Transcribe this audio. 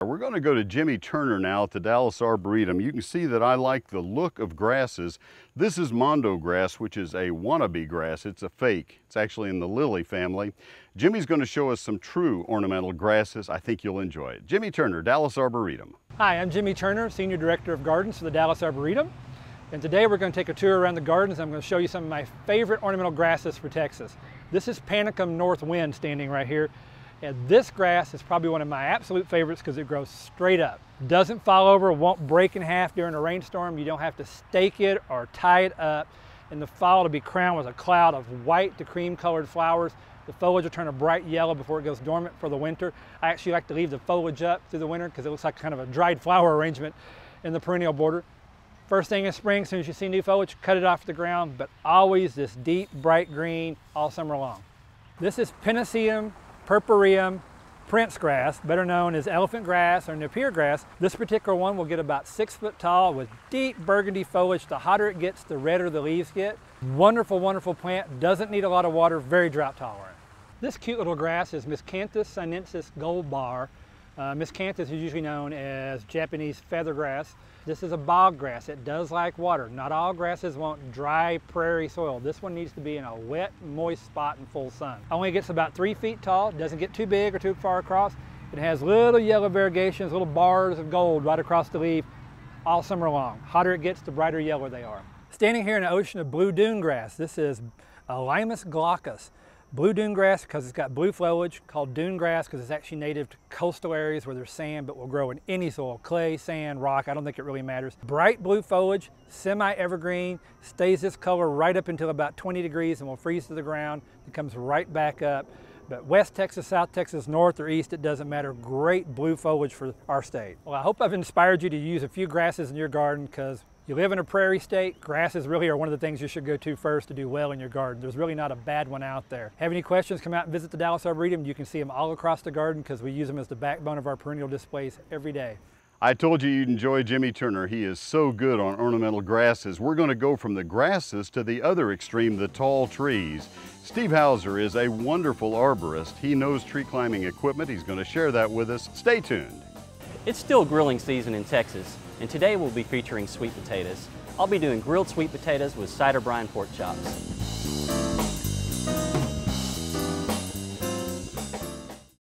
We're going to go to Jimmy Turner now at the Dallas Arboretum. You can see that I like the look of grasses. This is Mondo grass, which is a wannabe grass. It's a fake. It's actually in the lily family. Jimmy's going to show us some true ornamental grasses. I think you'll enjoy it. Jimmy Turner, Dallas Arboretum. Hi, I'm Jimmy Turner, Senior Director of Gardens for the Dallas Arboretum. And today we're going to take a tour around the gardens. I'm going to show you some of my favorite ornamental grasses for Texas. This is Panicum North Wind standing right here. And this grass is probably one of my absolute favorites because it grows straight up. Doesn't fall over, won't break in half during a rainstorm. You don't have to stake it or tie it up. In the fall, it'll be crowned with a cloud of white to cream colored flowers. The foliage will turn a bright yellow before it goes dormant for the winter. I actually like to leave the foliage up through the winter because it looks like kind of a dried flower arrangement in the perennial border. First thing in spring, as soon as you see new foliage, cut it off the ground, but always this deep, bright green all summer long. This is Pinaceum purpureum prince grass, better known as elephant grass or Napier grass. This particular one will get about 6 foot tall with deep burgundy foliage. The hotter it gets, the redder the leaves get. Wonderful, wonderful plant. Doesn't need a lot of water, very drought tolerant. This cute little grass is Miscanthus sinensis gold bar. Miscanthus is usually known as Japanese feather grass. This is a bog grass. It does like water. Not all grasses want dry prairie soil. This one needs to be in a wet, moist spot in full sun. Only gets about 3 feet tall. Doesn't get too big or too far across. It has little yellow variegations, little bars of gold right across the leaf all summer long. Hotter it gets, the brighter yellow they are. Standing here in an ocean of blue dune grass. This is Limus glaucus. Blue dune grass because it's got blue foliage, called dune grass because it's actually native to coastal areas where there's sand, but will grow in any soil, clay, sand, rock, I don't think it really matters. Bright blue foliage, semi-evergreen, stays this color right up until about 20 degrees and will freeze to the ground. It comes right back up. But West Texas, South Texas, North or East, it doesn't matter. Great blue foliage for our state. Well, I hope I've inspired you to use a few grasses in your garden because you live in a prairie state, grasses really are one of the things you should go to first to do well in your garden. There's really not a bad one out there. Have any questions, come out and visit the Dallas Arboretum. You can see them all across the garden because we use them as the backbone of our perennial displays every day. I told you you'd enjoy Jimmy Turner. He is so good on ornamental grasses. We're going to go from the grasses to the other extreme, the tall trees. Steve Hauser is a wonderful arborist. He knows tree climbing equipment. He's going to share that with us. Stay tuned. It's still grilling season in Texas, and today we'll be featuring sweet potatoes. I'll be doing grilled sweet potatoes with cider brine pork chops.